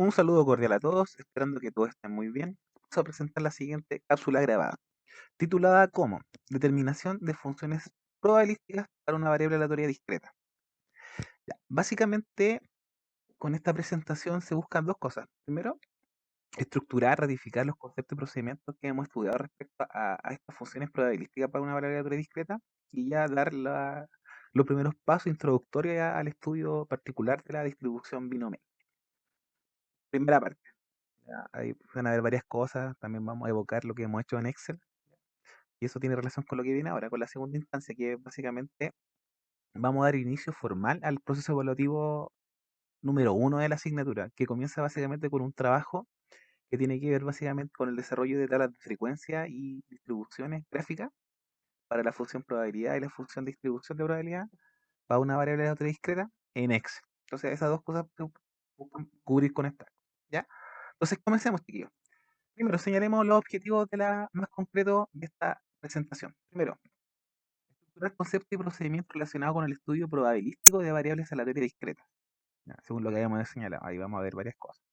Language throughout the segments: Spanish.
Un saludo cordial a todos, esperando que todos estén muy bien. Vamos a presentar la siguiente cápsula grabada, titulada como Determinación de funciones probabilísticas para una variable aleatoria discreta. Ya, básicamente, con esta presentación se buscan dos cosas. Primero, estructurar, ratificar los conceptos y procedimientos que hemos estudiado respecto a estas funciones probabilísticas para una variable aleatoria discreta y ya dar los primeros pasos introductorios al estudio particular de la distribución binomial. Primera parte. Ya, ahí van a haber varias cosas, también vamos a evocar lo que hemos hecho en Excel, y eso tiene relación con lo que viene ahora, con la segunda instancia, que básicamente vamos a dar inicio formal al proceso evaluativo número uno de la asignatura, que comienza básicamente con un trabajo que tiene que ver básicamente con el desarrollo de tablas de frecuencia y distribuciones gráficas para la función probabilidad y la función distribución de probabilidad para una variable de otra discreta en Excel. Entonces esas dos cosas se buscan cubrir con esta, ¿ya? Entonces comencemos, chiquillos. Primero, señalemos los objetivos de la más concretos de esta presentación. Primero, estructurar conceptos y procedimientos relacionados con el estudio probabilístico de variables aleatorias discretas, ya, según lo que habíamos señalado. Ahí vamos a ver varias cosas.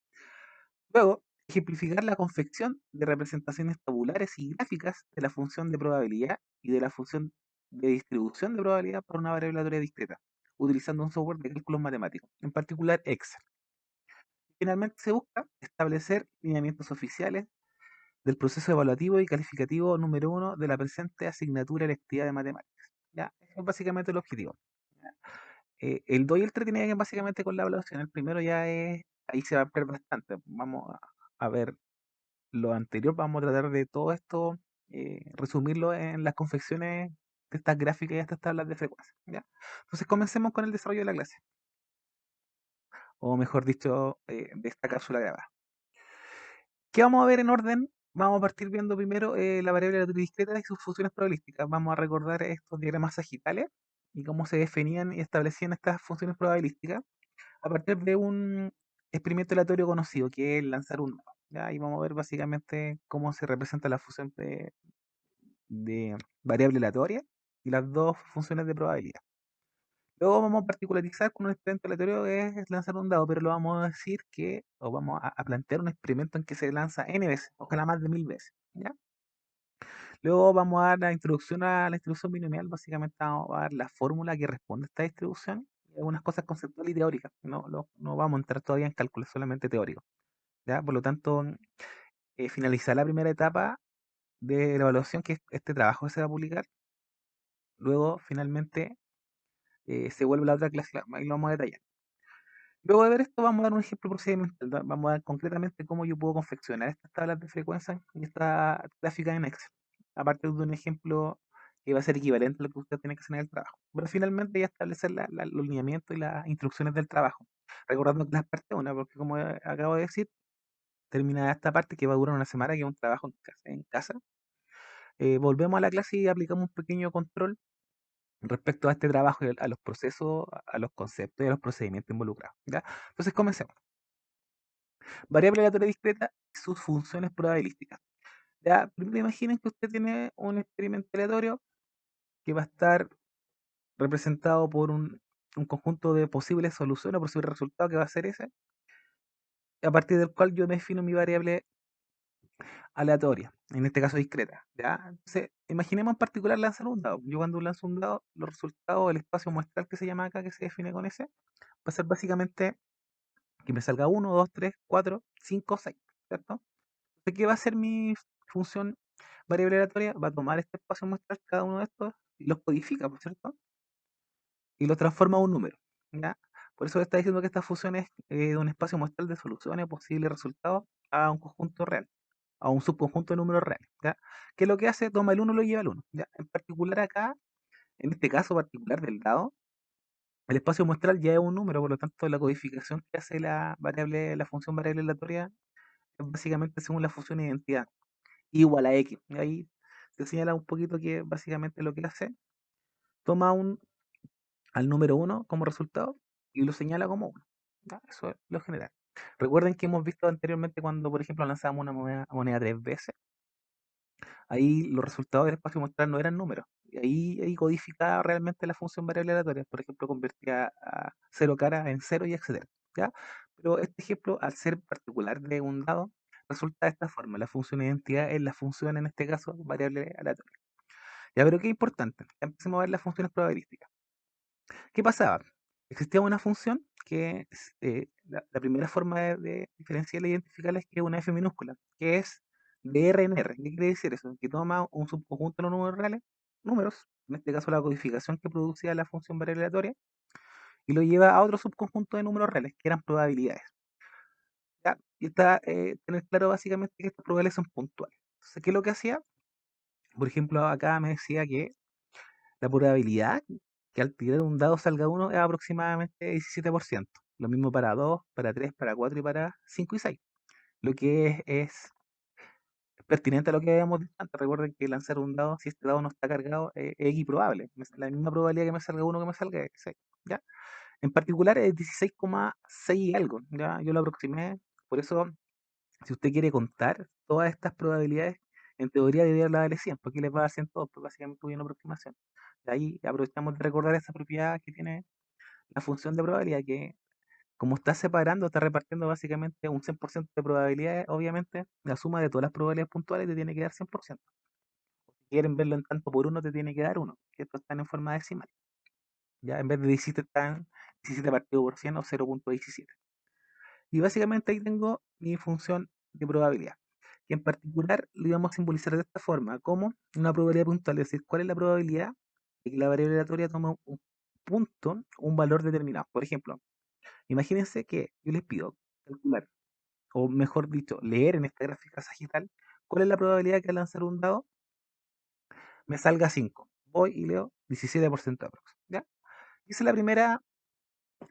Luego, ejemplificar la confección de representaciones tabulares y gráficas de la función de probabilidad y de la función de distribución de probabilidad para una variable aleatoria discreta, utilizando un software de cálculos matemáticos, en particular Excel. Finalmente, se busca establecer lineamientos oficiales del proceso evaluativo y calificativo número uno de la presente asignatura electiva de matemáticas. ¿Ya? Ese es básicamente el objetivo. ¿Ya? El 2 y el 3 tienen que ver básicamente con la evaluación. El primero ya es, ahí se va a ampliar bastante. Vamos a ver lo anterior, vamos a tratar de todo esto, resumirlo en las confecciones de estas gráficas y estas tablas de frecuencia. ¿Ya? Entonces comencemos con el desarrollo de la clase, o mejor dicho, de esta cápsula grabada. ¿Qué vamos a ver en orden? Vamos a partir viendo primero la variable aleatoria discreta y sus funciones probabilísticas. Vamos a recordar estos diagramas sagitales y cómo se definían y establecían estas funciones probabilísticas a partir de un experimento aleatorio conocido, que es lanzar un dado. ¿Ya? Y vamos a ver básicamente cómo se representa la función de variable aleatoria y las dos funciones de probabilidad. Luego vamos a particularizar con un experimento aleatorio que es lanzar un dado, pero lo vamos a decir que, o vamos a plantear un experimento en que se lanza n veces, ojalá más de 1000 veces. ¿Ya? Luego vamos a dar la introducción a la distribución binomial, básicamente vamos a dar la fórmula que responde a esta distribución y algunas cosas conceptuales y teóricas. No vamos a entrar todavía en cálculo, solamente teórico. ¿Ya? Por lo tanto, finalizar la primera etapa de la evaluación, que es este trabajo que se va a publicar. Luego, finalmente, se vuelve la otra clase, ahí lo vamos a detallar. Luego de ver esto, vamos a dar un ejemplo procedimental. Vamos a ver concretamente cómo yo puedo confeccionar estas tablas de frecuencia y esta gráfica en Excel. Aparte de un ejemplo que va a ser equivalente a lo que usted tiene que hacer en el trabajo. Pero finalmente ya establecer los lineamientos y las instrucciones del trabajo. Recordando que la parte 1, porque como acabo de decir, termina esta parte que va a durar una semana, que es un trabajo en casa. Volvemos a la clase y aplicamos un pequeño control respecto a este trabajo, y a los procesos, a los conceptos y a los procedimientos involucrados. ¿Ya? Entonces comencemos. Variable aleatoria discreta y sus funciones probabilísticas. Ya, primero imaginen que usted tiene un experimento aleatorio que va a estar representado por un conjunto de posibles soluciones o posibles resultados que va a ser ese, a partir del cual yo defino mi variable aleatoria, en este caso discreta. ¿Ya? Entonces, imaginemos en particular lanzar un dado. Yo cuando lanzo un dado, los resultados, el espacio muestral que se llama acá, que se define con ese, va a ser básicamente que me salga uno, 2, 3, 4, 5, 6, ¿cierto? Entonces, ¿qué va a hacer mi función variable aleatoria? Va a tomar este espacio muestral, cada uno de estos, y los codifica, ¿por cierto? Y los transforma a un número, ¿ya? Por eso está diciendo que esta función es de un espacio muestral de soluciones, posibles resultados, a un conjunto real, a un subconjunto de números reales, ¿ya? ¿Qué es lo que hace? Toma el uno y lo lleva al uno, ¿ya? En particular acá, en este caso particular del dado, el espacio muestral ya es un número, por lo tanto la codificación que hace la función variable aleatoria es básicamente según la función de identidad, igual a x. Ahí te señala un poquito que básicamente lo que hace, toma al número uno como resultado y lo señala como uno. ¿Ya? Eso es lo general. Recuerden que hemos visto anteriormente cuando, por ejemplo, lanzábamos una moneda 3 veces, ahí los resultados del espacio muestral no eran números. Y ahí codificaba realmente la función variable aleatoria. Por ejemplo, convertía a cero cara en cero y etcétera. ¿Ya? Pero este ejemplo, al ser particular de un dado, resulta de esta forma. La función de identidad es la función, en este caso, variable aleatoria. Ya, pero qué importante. Ya empecemos a ver las funciones probabilísticas. ¿Qué pasaba? Existía una función que la primera forma de diferenciarla e identificarla es que es una f minúscula, que es de R en R. ¿Qué quiere decir eso? Que toma un subconjunto de los números reales, números, en este caso la codificación que producía la función variable aleatoria, y lo lleva a otro subconjunto de números reales, que eran probabilidades. ¿Ya? Y está tener claro básicamente que estas probabilidades son puntuales. Entonces, ¿qué es lo que hacía? Por ejemplo, acá me decía que la probabilidad que al tirar un dado salga uno es aproximadamente 17%. Lo mismo para 2, para 3, para 4 y para 5 y 6. Lo que es pertinente a lo que habíamos dicho antes. Recuerden que lanzar un dado, si este dado no está cargado, es equiprobable. La misma probabilidad que me salga uno que me salga 6. ¿Ya? En particular es 16,6 y algo. ¿Ya? Yo lo aproximé. Por eso, si usted quiere contar todas estas probabilidades, en teoría debería darle 100, porque les va a dar 100 todos, pues básicamente tuve una aproximación. De ahí aprovechamos de recordar esa propiedad que tiene la función de probabilidad, que como está separando, está repartiendo básicamente un 100% de probabilidades, obviamente la suma de todas las probabilidades puntuales te tiene que dar 100%. Si quieren verlo en tanto por uno, te tiene que dar uno, que estos están en forma decimal. Ya en vez de 17 están 17 partido por 100 o 0,17. Y básicamente ahí tengo mi función de probabilidad, que en particular lo íbamos a simbolizar de esta forma, como una probabilidad puntual, es decir, cuál es la probabilidad de que la variable aleatoria tome un punto, un valor determinado. Por ejemplo, imagínense que yo les pido calcular, o mejor dicho, leer en esta gráfica sagital, cuál es la probabilidad que al lanzar un dado me salga 5. Voy y leo 17% aprox. ¿Ya? Esa es la primera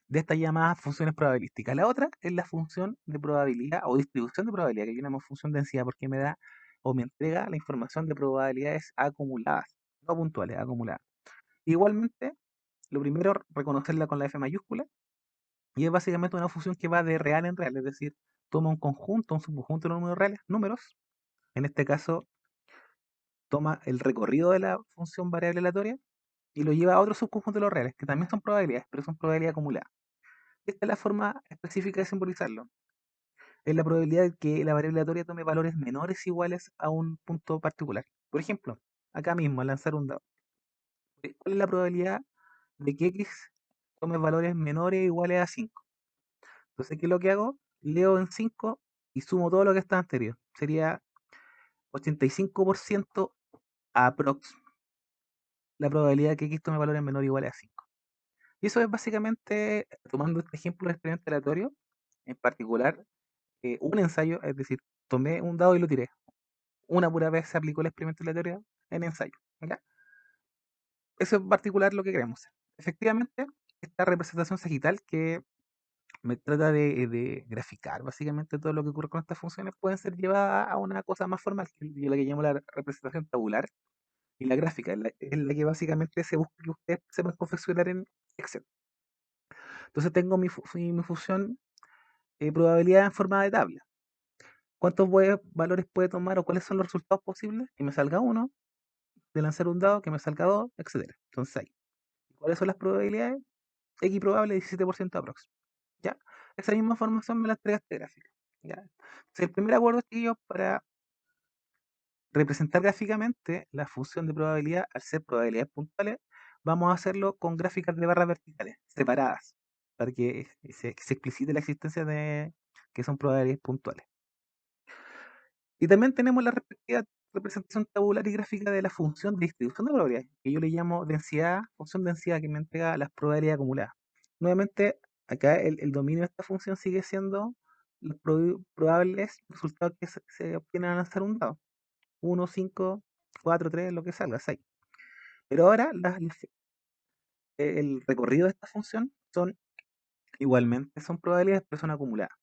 de estas llamadas funciones probabilísticas. La otra es la función de probabilidad o distribución de probabilidad, que yo llamo función densidad porque me da o me entrega la información de probabilidades acumuladas, no puntuales, acumuladas. Igualmente, lo primero, reconocerla con la F mayúscula, y es básicamente una función que va de real en real, es decir, toma un conjunto, un subconjunto de los números reales, números, en este caso toma el recorrido de la función variable aleatoria y lo lleva a otro subconjunto de los reales, que también son probabilidades, pero son probabilidades acumuladas. Esta es la forma específica de simbolizarlo. Es la probabilidad de que la variable aleatoria tome valores menores o iguales a un punto particular. Por ejemplo, acá mismo, al lanzar un dado, ¿cuál es la probabilidad de que X tome valores menores o iguales a 5? Entonces, ¿qué es lo que hago? Leo en 5 y sumo todo lo que está anterior. Sería 85% aprox la probabilidad de que X tome valores menores o iguales a 5. Y eso es básicamente, tomando este ejemplo de experimento aleatorio, en particular, un ensayo, es decir, tomé un dado y lo tiré. Una pura vez se aplicó el experimento aleatorio en ensayo. ¿Ya? Eso en particular lo que queremos hacer. Efectivamente, esta representación sagital que me trata de graficar básicamente todo lo que ocurre con estas funciones pueden ser llevadas a una cosa más formal, que yo la que llamo la representación tabular, y la gráfica es la que básicamente se busca que ustedes sepan confeccionar en Excel. Entonces tengo mi función probabilidad en forma de tabla. ¿Cuántos valores puede tomar o cuáles son los resultados posibles? Que me salga uno, de lanzar un dado, que me salga dos, etcétera. Entonces ahí. ¿Cuáles son las probabilidades? X probable 17% aprox. ¿Ya? Esa misma información me la entrega este gráfico. ¿Ya? Entonces, el primer acuerdo es que yo, para representar gráficamente la función de probabilidad, al ser probabilidades puntuales, vamos a hacerlo con gráficas de barras verticales, separadas, para que se explicite la existencia de que son probabilidades puntuales. Y también tenemos la respectiva representación tabular y gráfica de la función de distribución de probabilidades, que yo le llamo densidad, función densidad, que me entrega las probabilidades acumuladas. Nuevamente, acá el dominio de esta función sigue siendo los probables resultados que se obtienen al lanzar un dado. 1, 5, 4, 3, lo que salga, 6. Pero ahora el recorrido de esta función son igualmente, son probabilidades, pero son acumuladas,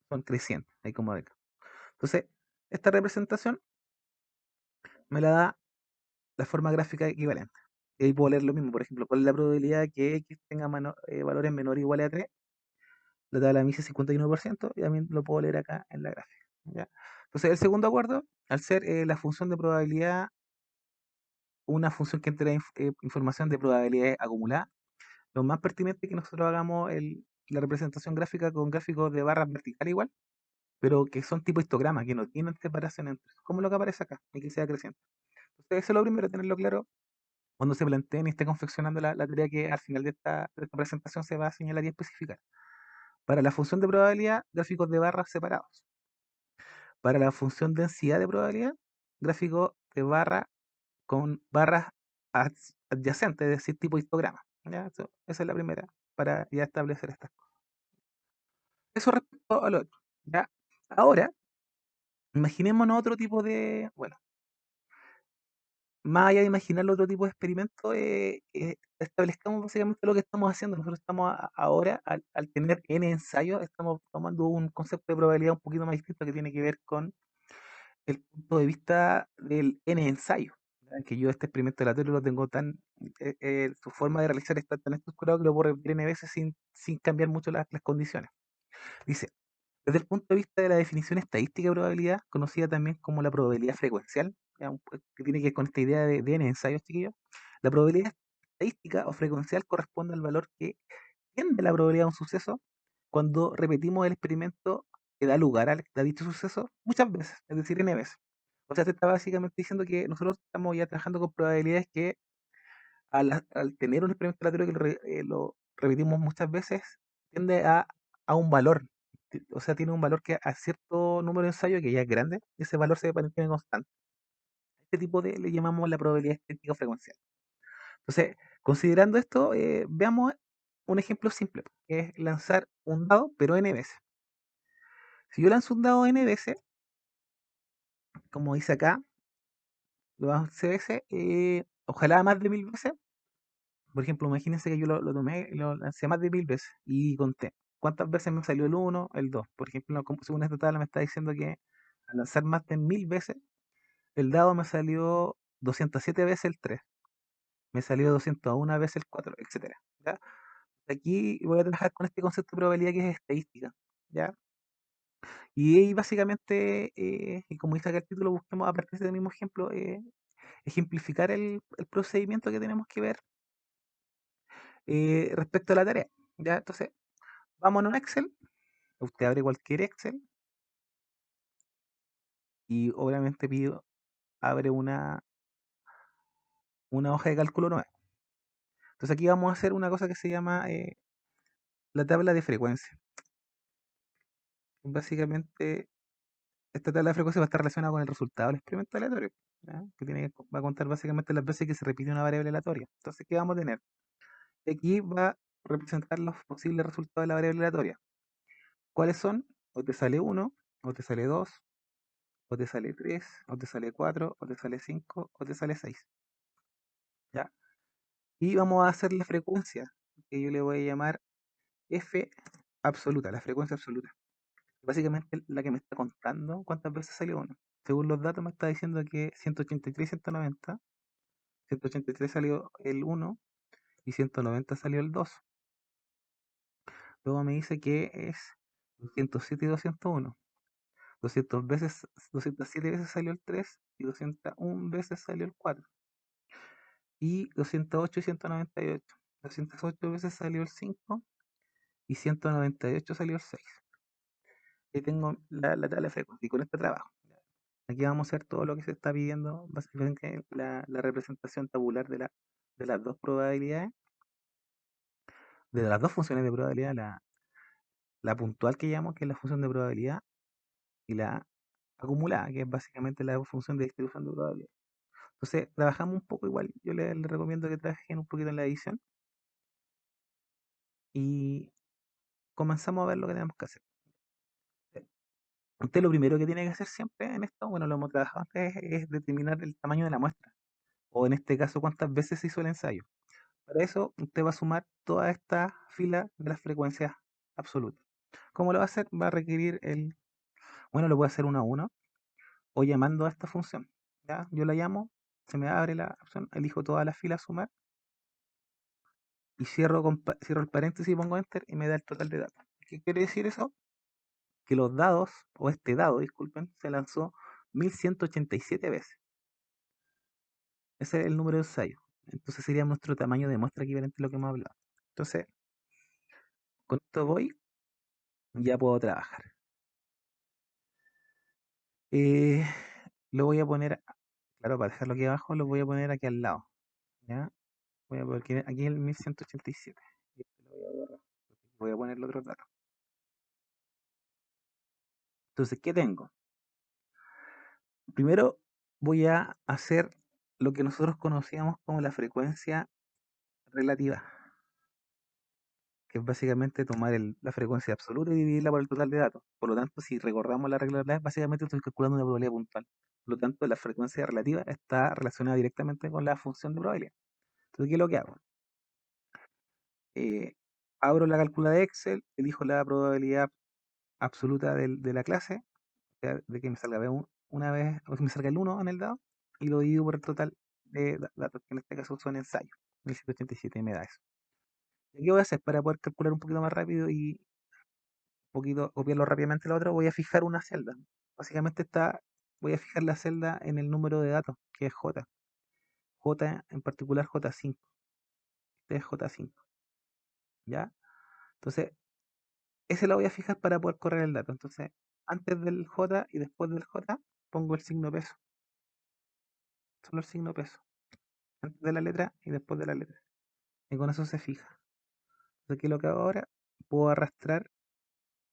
son crecientes, ahí como acá. Entonces, esta representación me la da la forma gráfica equivalente. Y ahí puedo leer lo mismo, por ejemplo, cuál es la probabilidad de que X tenga valores menores o iguales a 3. La tabla me dice 51% y también lo puedo leer acá en la gráfica. ¿Ya? Entonces, el segundo acuerdo, al ser la función de probabilidad una función que entrega información de probabilidades acumuladas, lo más pertinente es que nosotros hagamos la representación gráfica con gráficos de barras vertical igual, pero que son tipo histograma, que no tienen separación entre, como lo que aparece acá, y que sea creciente. Entonces, eso es lo primero, tenerlo claro cuando se planteen y esté confeccionando la teoría que al final de esta presentación se va a señalar y especificar. Para la función de probabilidad, gráficos de barras separados. Para la función densidad de probabilidad, gráfico de barra con barras adyacentes, es decir, tipo histograma. ¿Ya? Esa es la primera, para ya establecer estas cosas. Eso respecto a lo otro. ¿Ya? Ahora, imaginémonos otro tipo de, bueno, más allá de imaginar otro tipo de experimento, establezcamos básicamente lo que estamos haciendo. Nosotros estamos ahora, al tener n ensayos, estamos tomando un concepto de probabilidad un poquito más distinto que tiene que ver con el punto de vista del n ensayo. ¿Ya? Que yo este experimento aleatorio lo tengo su forma de realizar está tan estructurado que lo puedo repetir n veces sin cambiar mucho las condiciones. Dice, desde el punto de vista de la definición estadística de probabilidad, conocida también como la probabilidad frecuencial, ya, que tiene que ver con esta idea de n ensayos, chiquillos, la probabilidad estadística o frecuencial corresponde al valor que tiende la probabilidad de un suceso cuando repetimos el experimento que da lugar a dicho suceso muchas veces, es decir, n veces. O sea, te está básicamente diciendo que nosotros estamos ya trabajando con probabilidades que al tener un experimento aleatorio que lo repetimos muchas veces, tiende a un valor. O sea, tiene un valor que a cierto número de ensayos, que ya es grande, ese valor se mantiene constante. Este tipo de le llamamos la probabilidad estadística frecuencial. Entonces, considerando esto, veamos un ejemplo simple, que es lanzar un dado, pero n veces. Si yo lanzo un dado n veces, como dice acá, lo hace veces, ojalá más de 1000 veces. Por ejemplo, imagínense que yo lo tomé y lo lancé más de 1000 veces y conté cuántas veces me salió el uno, el 2. Por ejemplo, según esta tabla me está diciendo que al lanzar más de 1000 veces, el dado me salió 207 veces el 3, me salió 201 veces el 4, etcétera. ¿Ya? Aquí voy a trabajar con este concepto de probabilidad que es estadística. ¿Ya? Y ahí básicamente, y como dice acá el título, busquemos a partir del mismo ejemplo, ejemplificar el procedimiento que tenemos que ver respecto a la tarea. ¿Ya? Entonces, vamos a un Excel. Usted abre cualquier Excel y obviamente abre una hoja de cálculo nueva. Entonces aquí vamos a hacer una cosa que se llama la tabla de frecuencia. Básicamente, esta tabla de frecuencia va a estar relacionada con el resultado del experimento aleatorio. ¿Ya? Que va a contar básicamente las veces que se repite una variable aleatoria. Entonces, ¿qué vamos a tener? Aquí va a representar los posibles resultados de la variable aleatoria. ¿Cuáles son? O te sale 1, o te sale 2, o te sale 3, o te sale 4, o te sale 5, o te sale 6. ¿Ya? Y vamos a hacer la frecuencia, que yo le voy a llamar F absoluta, la frecuencia absoluta. Básicamente la que me está contando cuántas veces salió uno. Según los datos me está diciendo que 183 y 190. 183 salió el 1 y 190 salió el 2. Luego me dice que es 207 y 201. 207 veces salió el 3 y 201 veces salió el 4. Y 208 y 198. 208 veces salió el 5 y 198 salió el 6. Ahí tengo la tabla de frecuencia y con este trabajo. Aquí vamos a hacer todo lo que se está pidiendo, básicamente la representación tabular de las dos probabilidades, de las dos funciones de probabilidad, la puntual que llamo, que es la función de probabilidad, y la acumulada, que es básicamente la función de distribución de probabilidad. Entonces, trabajamos un poco igual. Yo le recomiendo que trabajen un poquito en la edición y comenzamos a ver lo que tenemos que hacer. Usted lo primero que tiene que hacer siempre en esto, bueno, lo hemos trabajado antes, es determinar el tamaño de la muestra, o en este caso, cuántas veces se hizo el ensayo. Para eso, usted va a sumar toda esta fila de las frecuencias absolutas. ¿Cómo lo va a hacer? Va a requerir bueno, lo puede hacer uno a uno o llamando a esta función. ¿Ya? Yo la llamo, se me abre la opción, elijo toda la fila a sumar y cierro el paréntesis y pongo enter y me da el total de datos. ¿Qué quiere decir eso? Que los dados, o este dado, disculpen, se lanzó 1187 veces. Ese es el número de ensayo. Entonces sería nuestro tamaño de muestra equivalente a lo que hemos hablado. Entonces, Con esto voy, ya puedo trabajar. Eh, lo voy a poner, claro, para dejarlo aquí abajo, lo voy a poner aquí al lado. ¿Ya? Voy a poner aquí el 1187. Y este lo voy a borrar. Voy a poner los otros datos. Entonces, ¿qué tengo? Primero voy a hacer lo que nosotros conocíamos como la frecuencia relativa, que es básicamente tomar la frecuencia absoluta y dividirla por el total de datos. Por lo tanto, si recordamos la regla de Blas, básicamente estoy calculando una probabilidad puntual. Por lo tanto, la frecuencia relativa está relacionada directamente con la función de probabilidad. Entonces, ¿qué es lo que hago? Eh, abro la calculadora de Excel, elijo la probabilidad absoluta de la clase, o sea, de que me salga una vez, o que me salga el uno en el dado, y lo divido por el total de datos, que en este caso son ensayos. 1187 me da eso. ¿Y qué voy a hacer para poder calcular un poquito más rápido y un poquito copiarlo rápidamente lo otro? Voy a fijar una celda. Básicamente voy a fijar la celda en el número de datos, que es J. J en particular J5. Este es J5. ¿Ya? Entonces, ese lo voy a fijar para poder correr el dato. Entonces, antes del J y después del J, pongo el signo peso. Solo el signo peso. Antes de la letra y después de la letra. Y con eso se fija. Entonces, ¿qué es lo que hago ahora? Puedo arrastrar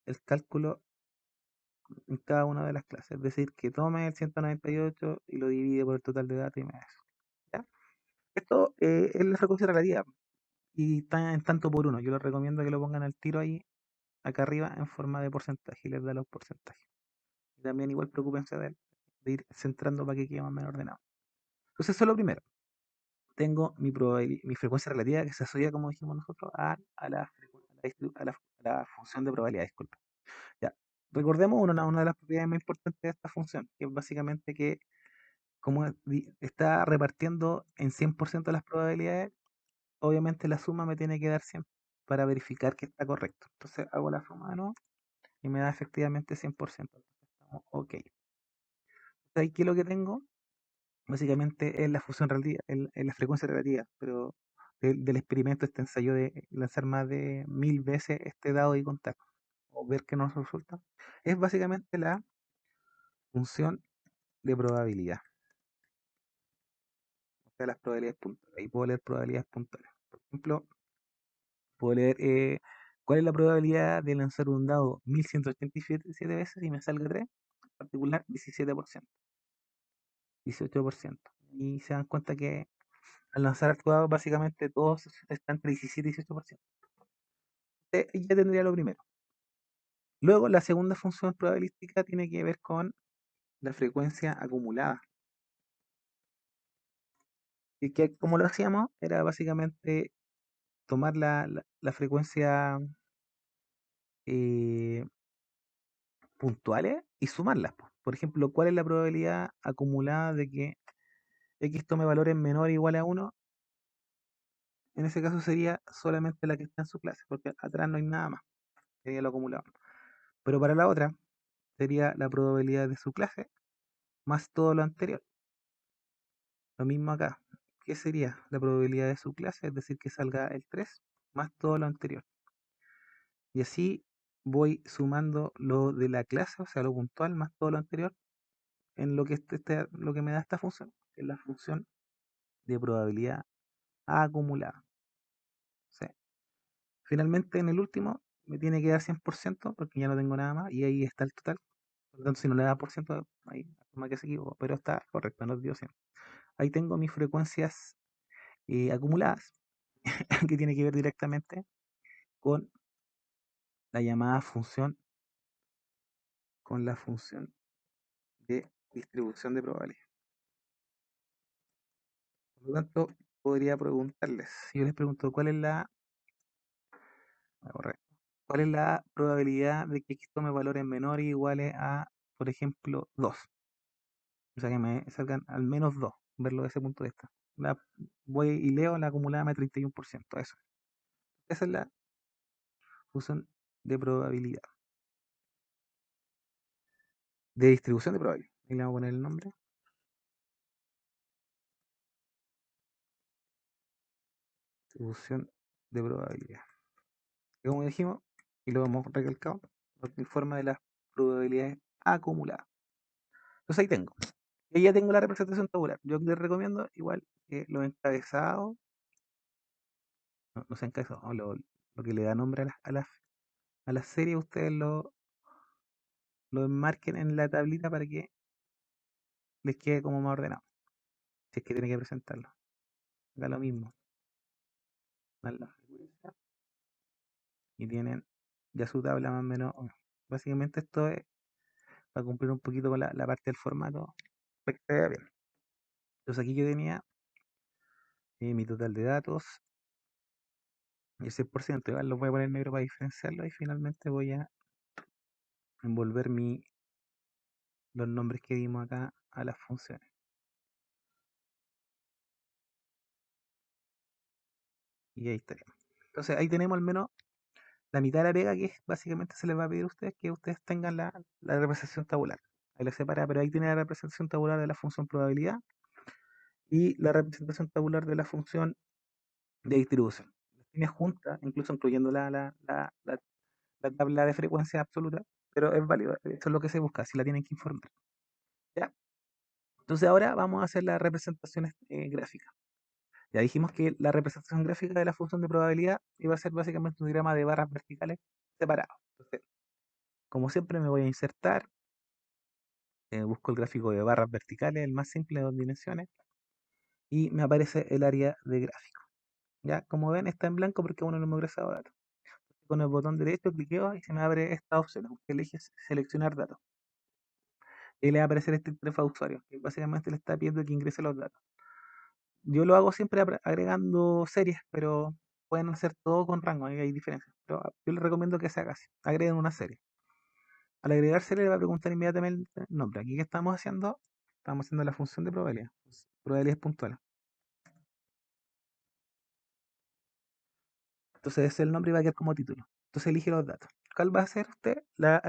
el cálculo en cada una de las clases. Es decir, que tome el 198 y lo divide por el total de datos y me da eso. ¿Ya? Esto es la frecuencia relativa y está en tanto por uno. Yo les recomiendo que lo pongan al tiro ahí, acá arriba, en forma de porcentaje y les da los porcentajes. Y también igual preocúpense de ir centrando para que quede más o menos ordenado. Entonces, eso es lo primero. Tengo mi frecuencia relativa que se asocia, como dijimos nosotros, a la función de probabilidad, disculpa. Ya. Recordemos una de las propiedades más importantes de esta función, que es básicamente que como está repartiendo en 100% las probabilidades, obviamente la suma me tiene que dar 100 para verificar que está correcto. Entonces hago la suma de nuevo y me da efectivamente 100%. Entonces, estamos ok. Entonces, ¿qué es lo que tengo? Básicamente es la fusión relativa, es la frecuencia relativa, pero del experimento, este ensayo de lanzar más de 1000 veces este dado y contar, o ver que nos resulta, es básicamente la función de probabilidad, o sea, las probabilidades puntuales. Ahí puedo leer probabilidades puntuales. Por ejemplo, puedo leer cuál es la probabilidad de lanzar un dado 1187 veces y me salga 3, en particular 17%, 18%. Y se dan cuenta que al lanzar actuado, básicamente todos están entre 17 y 18%. Ya tendría lo primero. Luego, la segunda función probabilística tiene que ver con la frecuencia acumulada. Y que como lo hacíamos, era básicamente tomar la frecuencia eh, puntuales y sumarlas, po. Por ejemplo, ¿cuál es la probabilidad acumulada de que X tome valores menor o igual a uno? En ese caso sería solamente la que está en su clase, porque atrás no hay nada más, sería lo acumulado. Pero para la otra, sería la probabilidad de su clase más todo lo anterior. Lo mismo acá. ¿Qué sería la probabilidad de su clase? Es decir, que salga el 3 más todo lo anterior. Y así voy sumando lo de la clase, o sea, lo puntual más todo lo anterior, en lo que, lo que me da esta función, que es la función de probabilidad acumulada. O sea, finalmente en el último me tiene que dar 100% porque ya no tengo nada más y ahí está el total. Por lo tanto, si no le da por ciento, ahí más que se equivocó, pero está correcto, no dio 100. Ahí tengo mis frecuencias acumuladas, que tiene que ver directamente con la llamada función, con la función de distribución de probabilidad. Por lo tanto, podría preguntarles, si yo les pregunto voy a correr, cuál es la probabilidad de que X tome valores menores o iguales a, por ejemplo, 2. O sea, que me salgan al menos 2, verlo desde ese punto de vista. La, voy y leo la acumulada de 31%, eso. Esa es la función de probabilidad, de distribución de probabilidad. Ahí le vamos a poner el nombre. Distribución de probabilidad. como dijimos, y lo hemos recalcado, nos informa de las probabilidades acumuladas. Entonces ahí tengo. Y ahí ya tengo la representación tabular. Yo les recomiendo igual que los encabezados, no, no sé encabezados, lo que le da nombre a la serie, ustedes lo enmarquen en la tablita para que les quede como más ordenado. Si es que tienen que presentarlo. Da lo mismo. Dan la frecuencia y tienen ya su tabla más o menos. Básicamente esto es para cumplir un poquito con la parte del formato para que se vea bien. Entonces aquí yo tenía mi total de datos y el 100%, igual lo voy a poner negro para diferenciarlo y finalmente voy a envolver los nombres que dimos acá a las funciones. Y ahí estaría. Entonces ahí tenemos al menos la mitad de la pega que básicamente se les va a pedir a ustedes que ustedes tengan la representación tabular. Ahí lo separa, pero ahí tiene la representación tabular de la función probabilidad y la representación tabular de la función de distribución. Las tiene juntas, incluso incluyendo la tabla de frecuencia absoluta, pero es válido, eso es lo que se busca, si la tienen que informar. ¿Ya? Entonces ahora vamos a hacer las representaciones gráficas. Ya dijimos que la representación gráfica de la función de probabilidad iba a ser básicamente un diagrama de barras verticales separados. Entonces, como siempre me voy a insertar, busco el gráfico de barras verticales, el más simple de 2 dimensiones, y me aparece el área de gráfico. Ya, como ven, está en blanco porque aún no hemos ingresado datos. Con el botón derecho cliqueo y se me abre esta opción. Usted elige seleccionar datos. Y le va a aparecer este interfaz de usuario, que básicamente le está pidiendo que ingrese los datos. Yo lo hago siempre agregando series, pero pueden hacer todo con rango, ahí hay diferencias. Pero yo les recomiendo que se haga así. Agreguen una serie. Al agregar serie le va a preguntar inmediatamente el nombre. Aquí, ¿qué estamos haciendo? Estamos haciendo la función de probabilidad. Probabilidades puntuales. Entonces ese es el nombre y va a quedar como título. Entonces elige los datos. ¿Cuál va a ser usted? Las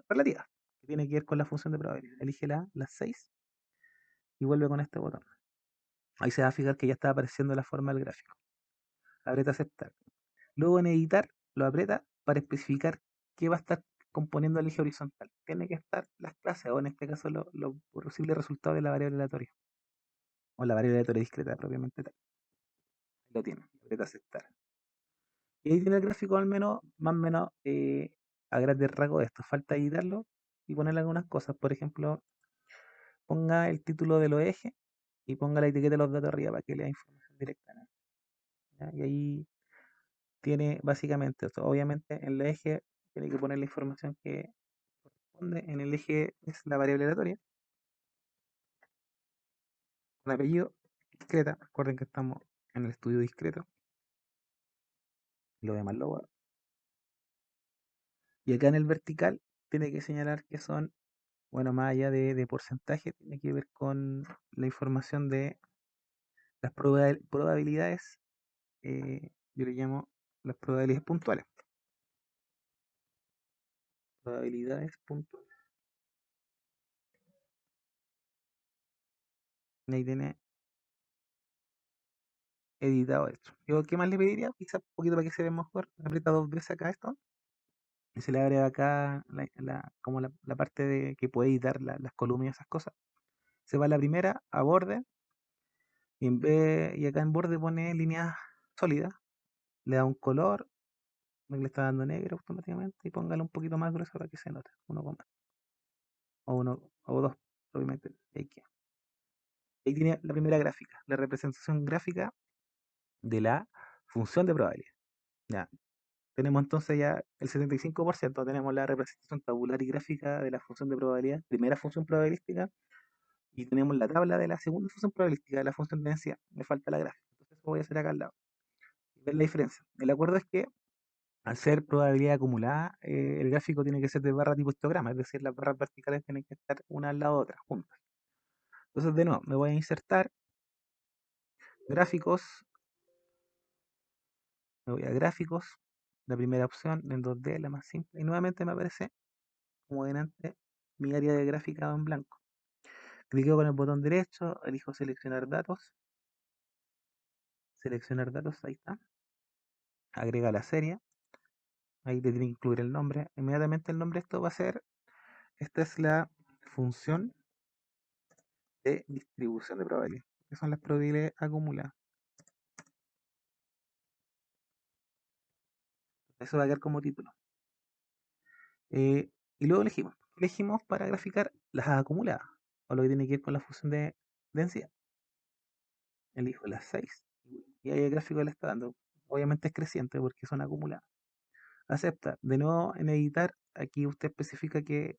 relativas, que tiene que ver con la función de probabilidad. Elige las 6 y vuelve con este botón. Ahí se va a fijar que ya está apareciendo la forma del gráfico. Aprieta aceptar. Luego en editar lo aprieta para especificar qué va a estar componiendo el eje horizontal. Tiene que estar las clases o en este caso los posibles resultados de la variable aleatoria o la variable aleatoria discreta propiamente tal. Lo tiene. Aprieta aceptar. Y ahí tiene el gráfico al menos, más o menos a grandes rasgos de esto. Falta editarlo y ponerle algunas cosas. Por ejemplo, ponga el título de los ejes y ponga la etiqueta de los datos arriba para que lea información directamente. ¿Ya? Y ahí tiene básicamente esto. Obviamente en el eje tiene que poner la información que corresponde. En el eje es la variable aleatoria. Un apellido discreta. Recuerden que estamos en el estudio discreto. Lo demás lo guardo. Y acá en el vertical tiene que señalar que son, bueno, más allá de porcentaje, tiene que ver con la información de las probabilidades, yo le llamo las probabilidades puntuales. Probabilidades puntuales. Y ahí tiene editado esto. Yo, ¿qué más le pediría? Quizás un poquito para que se vea mejor. Aprieta 2 veces acá esto. Y se le abre acá como la parte de que puede editar las columnas y esas cosas. Se va a la primera, a borde, y acá en borde pone líneas sólidas. Le da un color, le está dando negro automáticamente, y póngalo un poquito más grueso para que se note. O uno, o dos, obviamente. Ahí tiene la primera gráfica, la representación gráfica de la función de probabilidad. Ya, tenemos entonces ya el 75%, tenemos la representación tabular y gráfica de la función de probabilidad, primera función probabilística, y tenemos la tabla de la segunda función probabilística de la función de densidad. Me falta la gráfica, entonces eso voy a hacer acá al lado. Ver la diferencia. El acuerdo es que al ser probabilidad acumulada, el gráfico tiene que ser de barra tipo histograma, es decir, las barras verticales tienen que estar una al lado de otra, juntas. Entonces, de nuevo, me voy a insertar gráficos, me voy a gráficos, la primera opción en 2D, la más simple, y nuevamente me aparece, como delante, mi área de gráfica en blanco. Cliqueo con el botón derecho, elijo seleccionar datos, ahí está, agrega la serie, ahí le tiene que incluir el nombre. Inmediatamente el nombre esto va a ser, esta es la función de distribución de probabilidades, que son las probabilidades acumuladas. Eso va a quedar como título. Y luego elegimos para graficar las acumuladas, o lo que tiene que ver con la función de densidad. Elijo las 6 y ahí el gráfico le está dando. Obviamente es creciente porque son acumuladas. Acepta. De nuevo, en editar, aquí usted especifica que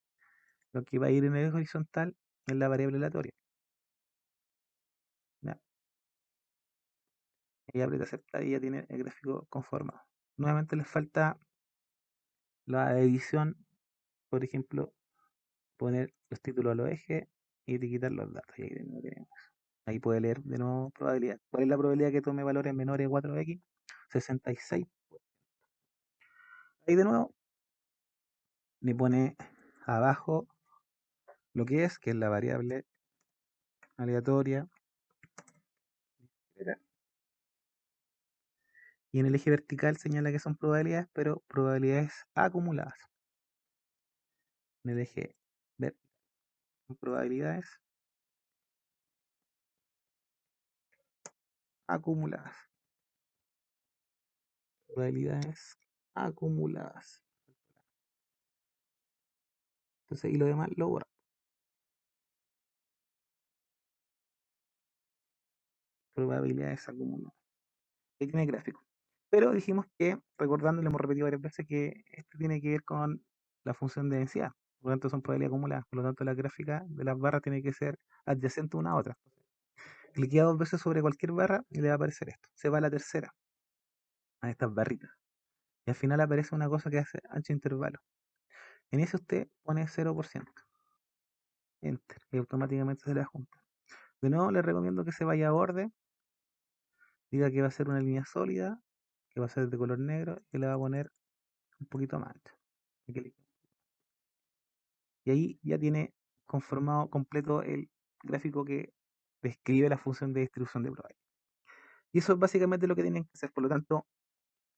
lo que va a ir en el horizontal es la variable aleatoria. ¿Ya? Y aprieta aceptar y ya tiene el gráfico conformado. Nuevamente les falta la edición, por ejemplo, poner los títulos a los ejes y etiquetar los datos. Y ahí de nuevo tenemos. Ahí puede leer de nuevo probabilidad. ¿Cuál es la probabilidad que tome valores menores a 4x? 66. Ahí de nuevo le pone abajo lo que es la variable aleatoria. Y en el eje vertical señala que son probabilidades, pero probabilidades acumuladas. En el eje vertical, probabilidades acumuladas. Probabilidades acumuladas. Entonces, y lo demás lo borra. Probabilidades acumuladas. Ahí tiene el gráfico. Pero dijimos que, recordando, le hemos repetido varias veces que esto tiene que ver con la función de densidad. Por lo tanto, son probabilidades acumuladas. Por lo tanto, la gráfica de las barras tiene que ser adyacente una a otra. Cliquea dos veces sobre cualquier barra y le va a aparecer esto. Se va a la tercera, a estas barritas. Y al final aparece una cosa que hace ancho intervalo. En ese usted pone 0%. Enter. Y automáticamente se le junta. De nuevo, le recomiendo que se vaya a borde. Diga que va a ser una línea sólida. Que va a ser de color negro. Y le va a poner un poquito más ancho. Y ahí ya tiene conformado completo el gráfico que describe la función de distribución de probabilidad. Y eso es básicamente lo que tienen que hacer. Por lo tanto,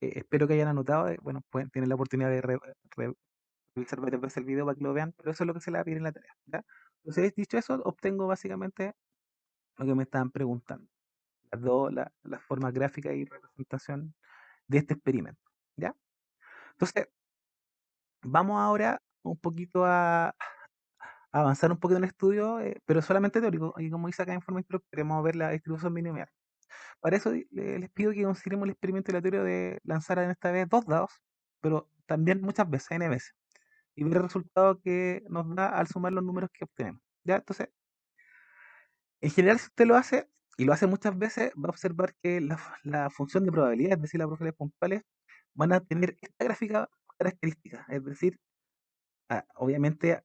espero que hayan anotado. Bueno, tienen la oportunidad de revisar varias veces el video para que lo vean, pero eso es lo que se le va a pedir en la tarea. ¿Ya? Entonces, dicho eso, obtengo básicamente lo que me estaban preguntando. Las dos, la forma gráfica y representación de este experimento. ¿Ya? Entonces, vamos ahora un poquito a avanzar un poquito en el estudio, pero solamente teórico. Y como dice acá en forma instructiva, queremos ver la distribución binomial. Para eso les pido que consideremos el experimento aleatorio de lanzar en esta vez dos dados, pero también muchas veces, n veces, y ver el resultado que nos da al sumar los números que obtenemos. ¿Ya? Entonces, en general, si usted lo hace, y lo hace muchas veces, va a observar que la función de probabilidad, es decir, las probabilidades puntuales, van a tener esta gráfica característica. Es decir, obviamente,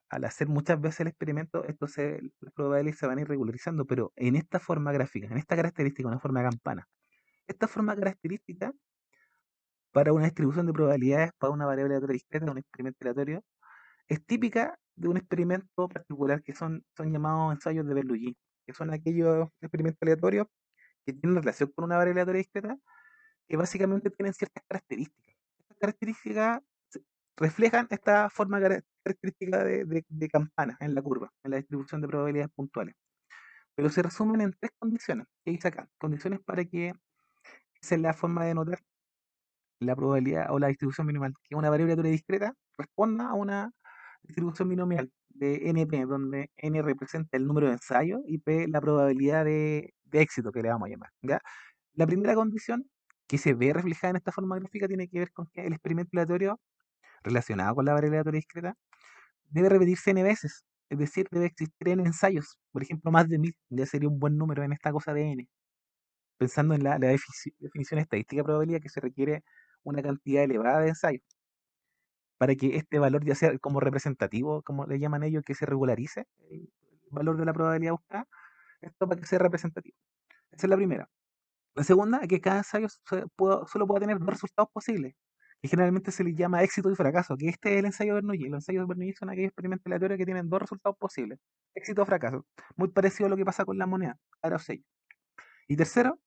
al hacer muchas veces el experimento, las probabilidades se van a ir regularizando, pero en esta forma gráfica, en esta característica, una forma de campana. Esta forma característica para una distribución de probabilidades, para una variable aleatoria discreta, un experimento aleatorio, es típica de un experimento particular que son llamados ensayos de Bernoulli, que son aquellos experimentos aleatorios que tienen relación con una variable aleatoria discreta, que básicamente tienen ciertas características. Estas características reflejan esta forma característica de campana en la curva, en la distribución de probabilidades puntuales. Pero se resumen en tres condiciones que dice acá. Condiciones para que esa es la forma de notar la probabilidad o la distribución binomial, que una variable aleatoria discreta responda a una distribución binomial de NP, donde N representa el número de ensayos y P la probabilidad de éxito que le vamos a llamar. ¿Ya? La primera condición que se ve reflejada en esta forma gráfica tiene que ver con que el experimento aleatorio relacionado con la variable aleatoria discreta debe repetirse n veces, es decir, debe existir n ensayos, por ejemplo, más de 1000, ya sería un buen número en esta cosa de n, pensando en la definición estadística de probabilidad que se requiere una cantidad elevada de ensayos para que este valor ya sea como representativo, como le llaman ellos, que se regularice el valor de la probabilidad buscada, esto para que sea representativo. Esa es la primera. La segunda es que cada ensayo solo pueda tener dos resultados posibles, que generalmente se les llama éxito y fracaso, que este es el ensayo de Bernoulli. Los ensayos de Bernoulli son aquellos experimentos aleatorios que tienen dos resultados posibles, éxito o fracaso. Muy parecido a lo que pasa con la moneda, cara o sello. Y tercero,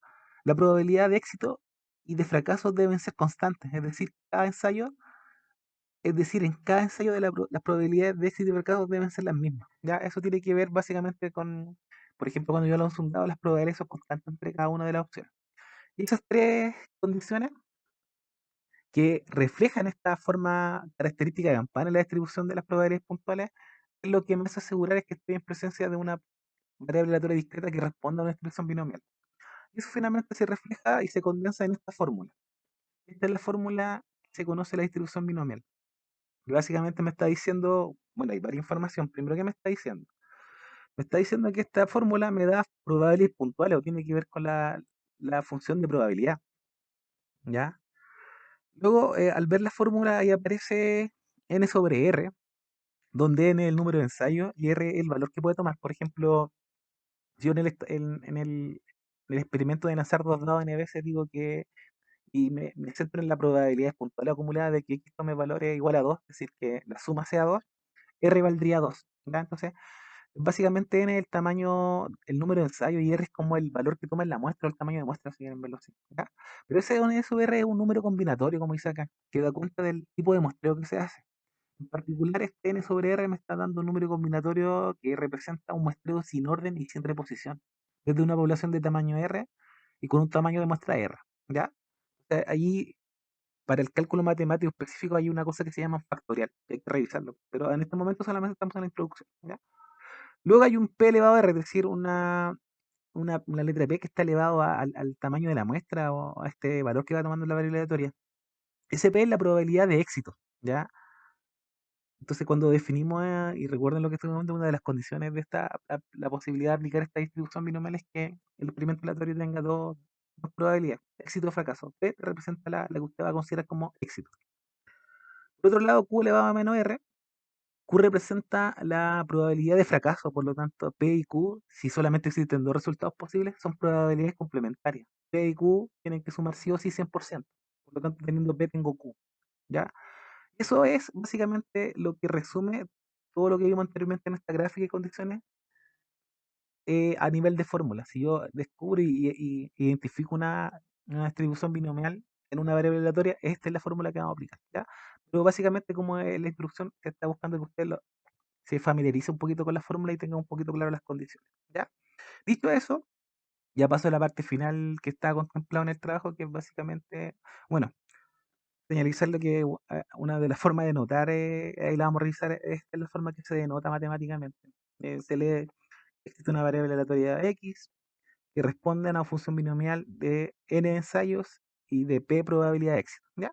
la probabilidad de éxito y de fracasos deben ser constantes, en cada ensayo las probabilidades de éxito y fracaso deben ser las mismas. ¿Ya? Eso tiene que ver básicamente con, por ejemplo, cuando yo lanzo un dado, las probabilidades son constantes entre cada una de las opciones. Y esas tres condiciones que reflejan esta forma característica de campana en la distribución de las probabilidades puntuales, es lo que me hace asegurar es que estoy en presencia de una variable aleatoria discreta que responda a una distribución binomial. Y eso finalmente se refleja y se condensa en esta fórmula. Esta es la fórmula que se conoce la distribución binomial. Y básicamente me está diciendo, bueno, hay varias información. Primero, ¿qué me está diciendo? Me está diciendo que esta fórmula me da probabilidades puntuales o tiene que ver con la función de probabilidad. ¿Ya? Luego, al ver la fórmula, ahí aparece n sobre r, donde n es el número de ensayos y r es el valor que puede tomar. Por ejemplo, yo en el experimento de lanzar dos dados n veces digo que, y me centro en la probabilidad puntual acumulada de que x tome valores igual a 2, es decir, que la suma sea 2, r valdría 2. ¿Ya? Entonces, básicamente n es el tamaño, el número de ensayos y r es como el valor que toma en la muestra o el tamaño de muestra, si quieren verlo así. ¿Ya? Pero ese n sub r es un número combinatorio, como dice acá, que da cuenta del tipo de muestreo que se hace. En particular, este n sobre r me está dando un número combinatorio que representa un muestreo sin orden y sin reposición, desde una población de tamaño r y con un tamaño de muestra r. ¿Ya? O sea, allí, para el cálculo matemático específico, hay una cosa que se llama factorial, que hay que revisarlo, pero en este momento solamente estamos en la introducción. ¿Ya? Luego hay un p elevado a r, es decir, una letra p que está elevado al tamaño de la muestra o a este valor que va tomando la variable aleatoria. Ese p es la probabilidad de éxito. ¿Ya? Entonces, cuando definimos, y recuerden lo que estoy hablando, una de las condiciones de la posibilidad de aplicar esta distribución binomial es que el experimento aleatorio tenga dos probabilidades, éxito o fracaso. P representa la que usted va a considerar como éxito. Por otro lado, Q elevado a menos R, Q representa la probabilidad de fracaso, por lo tanto, P y Q, si solamente existen dos resultados posibles, son probabilidades complementarias. P y Q tienen que sumar sí o sí 100%. Por lo tanto, teniendo P, tengo Q. ¿Ya? Eso es básicamente lo que resume todo lo que vimos anteriormente en esta gráfica y condiciones, a nivel de fórmula. Si yo descubro y identifico una distribución binomial en una variable aleatoria, esta es la fórmula que vamos a aplicar. ¿Ya? Pero básicamente, como es la instrucción, se está buscando que usted se familiarice un poquito con la fórmula y tenga un poquito claro las condiciones. ¿Ya? Dicho eso, ya paso a la parte final que está contemplado en el trabajo, que es básicamente, bueno, señalizarle que una de las formas de notar, ahí la vamos a revisar, esta es la forma que se denota matemáticamente. Existe una variable aleatoria x que responde a una función binomial de n ensayos y de p probabilidad de éxito. ¿Ya?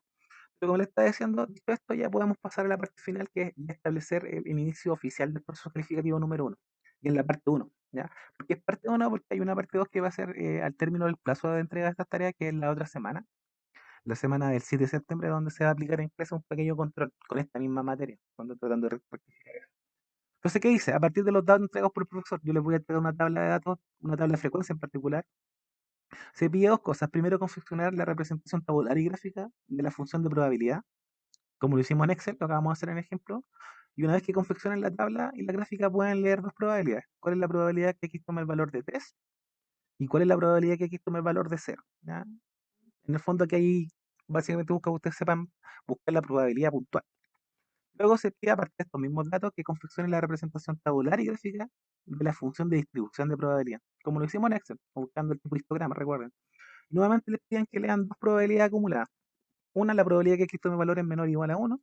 Pero como le estaba diciendo, dicho esto, ya podemos pasar a la parte final, que es ya establecer el inicio oficial del proceso calificativo número uno. Y en la parte uno, ¿ya? ¿Por qué es parte uno? Porque hay una parte 2 que va a ser al término del plazo de entrega de estas tareas, que es la otra semana, la semana del 7 de septiembre, donde se va a aplicar en clase un pequeño control con esta misma materia, cuando tratando de rectificar eso. Entonces, ¿qué dice? A partir de los datos entregados por el profesor, yo les voy a entregar una tabla de datos, una tabla de frecuencia en particular. Se pide dos cosas. Primero, confeccionar la representación tabular y gráfica de la función de probabilidad, como lo hicimos en Excel, lo acabamos de hacer en el ejemplo. Y una vez que confeccionen la tabla y la gráfica, pueden leer dos probabilidades. ¿Cuál es la probabilidad que X tome el valor de 3? ¿Y cuál es la probabilidad que X tome el valor de 0? ¿Ya? En el fondo, que ahí básicamente busca que ustedes sepan buscar la probabilidad puntual. Luego se pide, aparte de estos mismos datos, que confeccione la representación tabular y gráfica de la función de distribución de probabilidad, como lo hicimos en Excel, buscando el tipo de histograma, recuerden. Y nuevamente les piden que lean dos probabilidades acumuladas. Una, la probabilidad que X tome valores menor o igual a 1,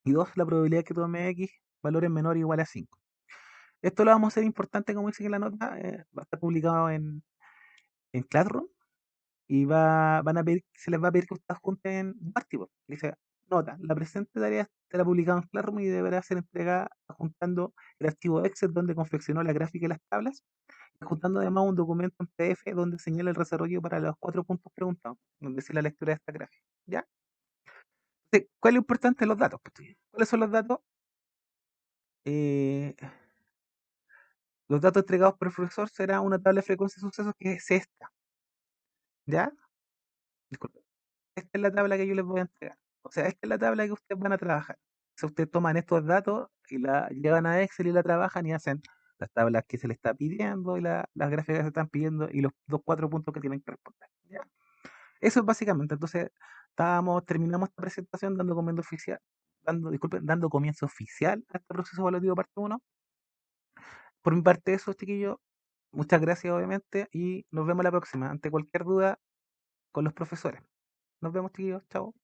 y dos, la probabilidad que tome X valores menor o igual a 5. Esto lo vamos a hacer importante, como dice en la nota, va a estar publicado en Classroom, y se les va a pedir que ustedes junten un archivo. Dice, nota, la presente tarea será publicada en Classroom y deberá ser entregada juntando el archivo Excel donde confeccionó la gráfica y las tablas, y juntando además un documento en PDF donde señala el desarrollo para los 4 puntos preguntados, donde dice la lectura de esta gráfica. ¿Ya? Entonces, ¿cuál es lo importante de los datos? Pues, ¿cuáles son los datos? Eh, los datos entregados por el profesor será una tabla de frecuencia de sucesos que es esta. ¿Ya? Disculpe. Esta es la tabla que yo les voy a entregar. O sea, esta es la tabla que ustedes van a trabajar. Si ustedes toman estos datos y la llevan a Excel y la trabajan y hacen las tablas que se les está pidiendo y las gráficas que se están pidiendo y los 4 puntos que tienen que responder. ¿Ya? Eso es básicamente. Entonces, terminamos esta presentación dando comienzo oficial a este proceso evaluativo parte uno. Por mi parte, eso, chiquillos. Muchas gracias, obviamente, y nos vemos la próxima. Ante cualquier duda, con los profesores. Nos vemos, chiquillos. Chao.